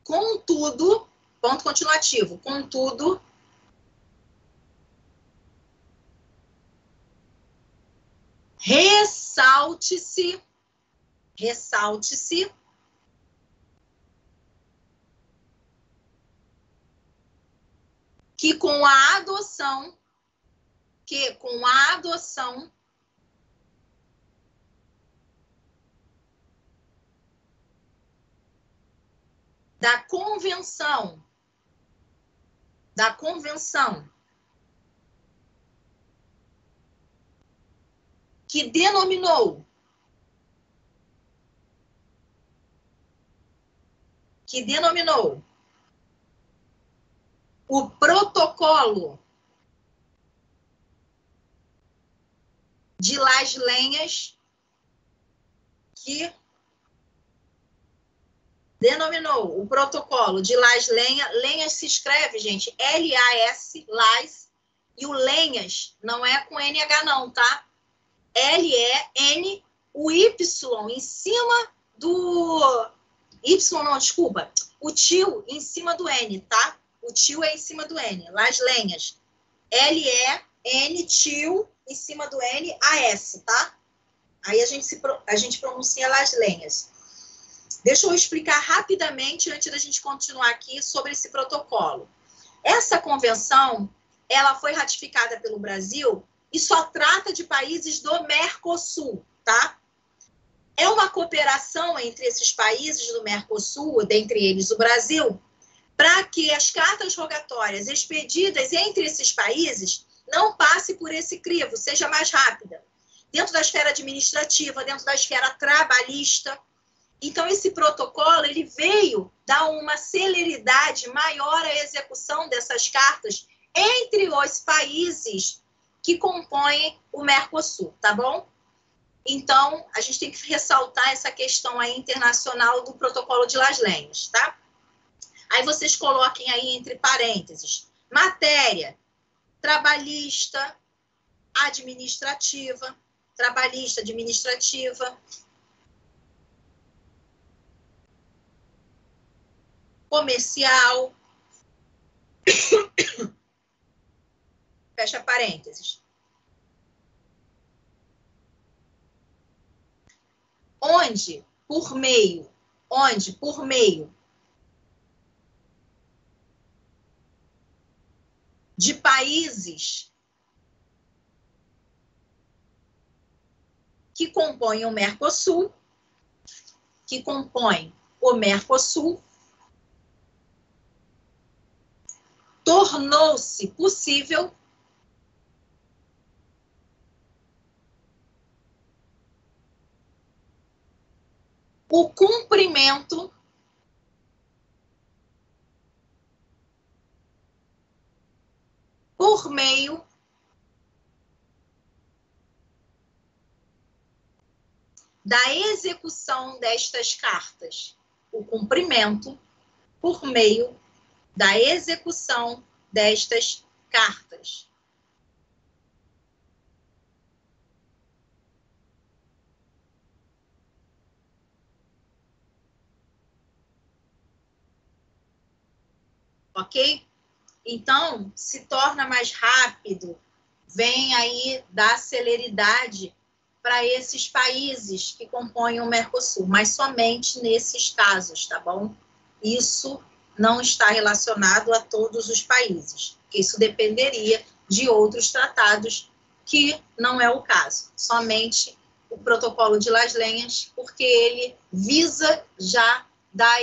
Contudo, ponto continuativo, contudo, ressalte-se que com a adoção da convenção que denominou o protocolo de Las Lenhas, que denominou o protocolo de Las Lenhas. Lenhas se escreve, gente, L-A-S, Las, e o Lenhas não é com NH não, tá? L-E-N, o Y em cima do... Y não, desculpa. O tio em cima do N, tá? O tio é em cima do N. Las Lenhas. L-E-N, tio, em cima do N, A-S, tá? Aí a gente pronuncia Las Lenhas. Deixa eu explicar rapidamente, antes da gente continuar aqui, sobre esse protocolo. Essa convenção, ela foi ratificada pelo Brasil e só trata de países do Mercosul, tá? É uma cooperação cooperação entre esses países do Mercosul, dentre eles o Brasil, para que as cartas rogatórias expedidas entre esses países não passem por esse crivo, seja mais rápida, dentro da esfera administrativa, dentro da esfera trabalhista. Então, esse protocolo ele veio dar uma celeridade maior à execução dessas cartas entre os países que compõem o Mercosul, tá bom? Então, a gente tem que ressaltar essa questão aí internacional do protocolo de Las Lenhas, tá? Aí vocês coloquem aí entre parênteses, matéria trabalhista, administrativa, comercial, fecha parênteses. Onde, por meio de países que compõem o Mercosul, tornou-se possível o cumprimento por meio da execução destas cartas, o cumprimento por meio da execução destas cartas. Ok? Então, se torna mais rápido, vem aí da celeridade para esses países que compõem o Mercosul, mas somente nesses casos, tá bom? Isso não está relacionado a todos os países, porque isso dependeria de outros tratados, que não é o caso. Somente o protocolo de Las Lenhas, porque ele visa já dar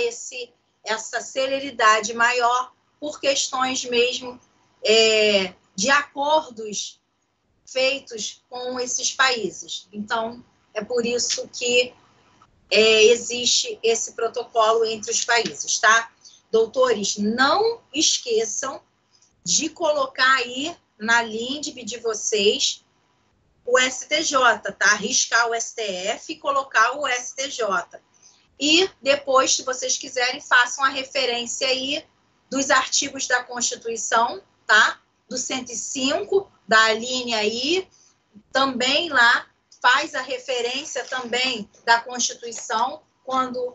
essa celeridade maior por questões mesmo de acordos feitos com esses países. Então, é por isso que existe esse protocolo entre os países, tá? Doutores, não esqueçam de colocar aí na LINDB de vocês o STJ, tá? Riscar o STF e colocar o STJ. E depois, se vocês quiserem, façam a referência aí dos artigos da Constituição, tá? Do 105, da Aline aí, também lá faz a referência também da Constituição, quando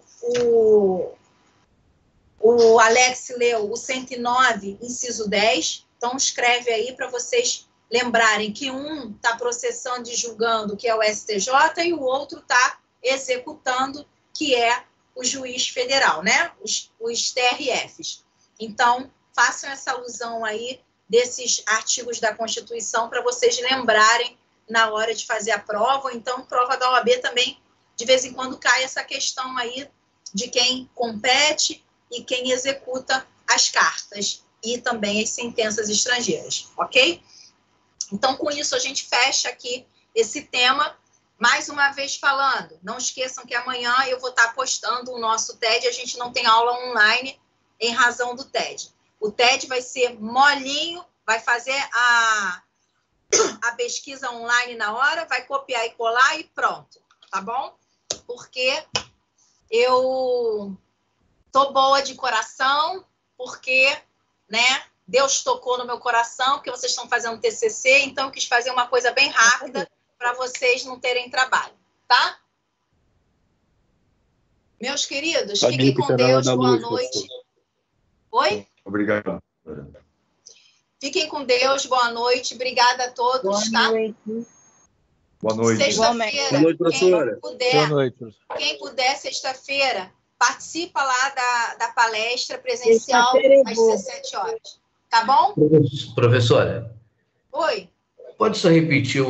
o Alex leu o 109, inciso 10, então escreve aí para vocês lembrarem que um está processando e julgando, que é o STJ, e o outro está executando, que é o juiz federal, né? Os TRFs. Então, façam essa alusão aí desses artigos da Constituição para vocês lembrarem na hora de fazer a prova, ou então prova da OAB também, de vez em quando cai essa questão aí de quem compete e quem executa as cartas e também as sentenças estrangeiras, ok? Então, com isso, a gente fecha aqui esse tema. Mais uma vez falando, não esqueçam que amanhã eu vou estar postando o nosso TED, a gente não tem aula online em razão do TED. O TED vai ser molinho, vai fazer a pesquisa online na hora, vai copiar e colar e pronto, tá bom? Porque eu tô boa de coração, porque, né, Deus tocou no meu coração, porque vocês estão fazendo TCC, então eu quis fazer uma coisa bem rápida para vocês não terem trabalho, tá? Meus queridos, fiquem com Deus, boa noite. Oi? Obrigado. Fiquem com Deus, boa noite, obrigada a todos, tá? Boa noite. Sexta-feira, boa noite, professora. Boa noite. Quem puder, sexta-feira, participa lá da palestra presencial às 17 horas, tá bom? Professora. Oi. Pode só repetir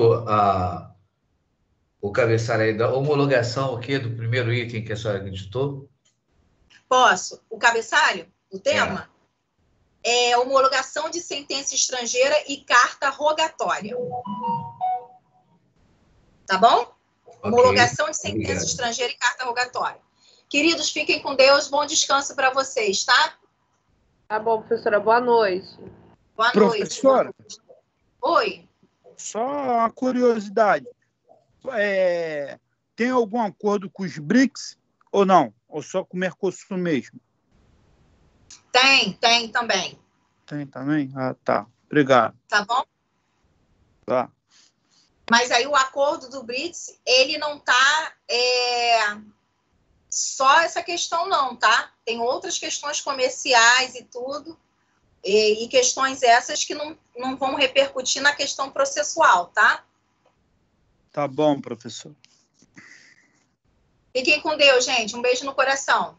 o cabeçalho aí da homologação o quê? Do primeiro item que a senhora acreditou? Posso. O cabeçalho, o tema, é homologação de sentença estrangeira e carta rogatória. Tá bom? Homologação de sentença estrangeira e carta rogatória. Queridos, fiquem com Deus. Bom descanso para vocês, tá? Tá bom, professora. Boa noite. Boa Professora, noite. Oi. só uma curiosidade. Tem algum acordo com os BRICS ou não? Ou só com o Mercosul mesmo? Tem também. Tem também? Ah, tá. Obrigado. Tá bom? Tá. Mas aí o acordo do BRICS, ele não tá só essa questão não, tá? Tem outras questões comerciais e tudo, e questões essas que não vão repercutir na questão processual, tá? Tá bom, professor. Fiquem com Deus, gente. Um beijo no coração.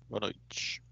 Boa noite.